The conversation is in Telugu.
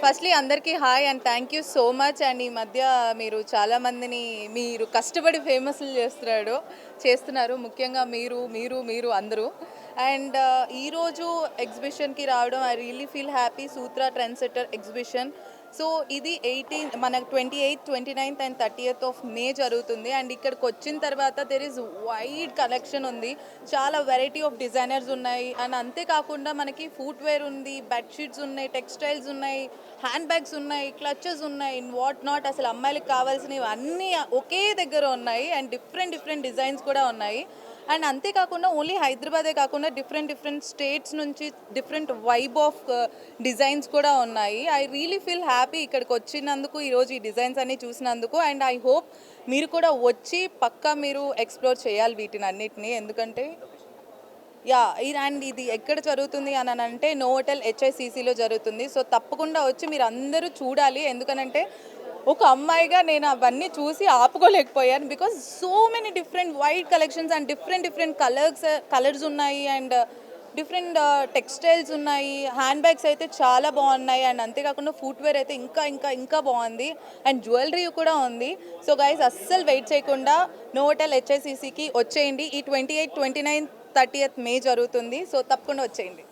ఫస్ట్లీ అందరికీ hi and thank you so much. And ఈ మధ్య మీరు చాలామందిని మీరు కష్టపడి ఫేమస్లు చేస్తున్నారు, ముఖ్యంగా మీరు మీరు మీరు అందరూ. అండ్ ఈరోజు ఎగ్జిబిషన్కి రావడం I really feel happy. Sutra trend setter exhibition. So ఇది 18 మనకు 28, 29 అండ్ 30th ఆఫ్ మే జరుగుతుంది. అండ్ ఇక్కడికి వచ్చిన తర్వాత దెర్ ఈజ్ వైడ్ కలెక్షన్ ఉంది, చాలా వెరైటీ ఆఫ్ డిజైనర్స్ ఉన్నాయి. అండ్ అంతేకాకుండా మనకి ఫుట్వేర్ ఉంది, బెడ్షీట్స్ ఉన్నాయి, టెక్స్టైల్స్ ఉన్నాయి, హ్యాండ్ బ్యాగ్స్ ఉన్నాయి, క్లచెస్ ఉన్నాయి, ఇన్ వాట్ నాట్, అసలు అమ్మాయిలకు కావాల్సినవి అన్నీ ఒకే దగ్గర ఉన్నాయి. అండ్ డిఫరెంట్ డిజైన్స్ కూడా ఉన్నాయి. అండ్ అంతేకాకుండా ఓన్లీ హైదరాబాదే కాకుండా డిఫరెంట్ స్టేట్స్ నుంచి డిఫరెంట్ వైబ్ ఆఫ్ డిజైన్స్ కూడా ఉన్నాయి. ఐ రియలీ ఫీల్ హ్యాపీ ఇక్కడికి వచ్చినందుకు, ఈరోజు ఈ డిజైన్స్ అన్నీ చూసినందుకు. అండ్ ఐ హోప్ మీరు కూడా వచ్చి పక్కా మీరు ఎక్స్ప్లోర్ చేయాలి వీటిని అన్నిటినీ. ఎందుకంటే అండ్ ఇది ఎక్కడ జరుగుతుంది అని అంటే నోవోటెల్ HICCలో జరుగుతుంది. సో తప్పకుండా వచ్చి మీరు అందరూ చూడాలి. ఎందుకనంటే ఒక అమ్మాయిగా నేను అవన్నీ చూసి ఆపుకోలేకపోయాను. Because so many different wide collections and different colours ఉన్నాయి. అండ్ డిఫరెంట్ టెక్స్టైల్స్ ఉన్నాయి, హ్యాండ్ బ్యాగ్స్ అయితే చాలా బాగున్నాయి. అండ్ అంతేకాకుండా ఫుట్వేర్ అయితే ఇంకా బాగుంది. అండ్ జ్యువెలరీ కూడా ఉంది. సో గైస్ అస్సలు వెయిట్ చేయకుండా నోవోటెల్ HICCకి వచ్చేయండి. ఈ 28, 29, 30th మే జరుగుతుంది. సో తప్పకుండా వచ్చేయండి.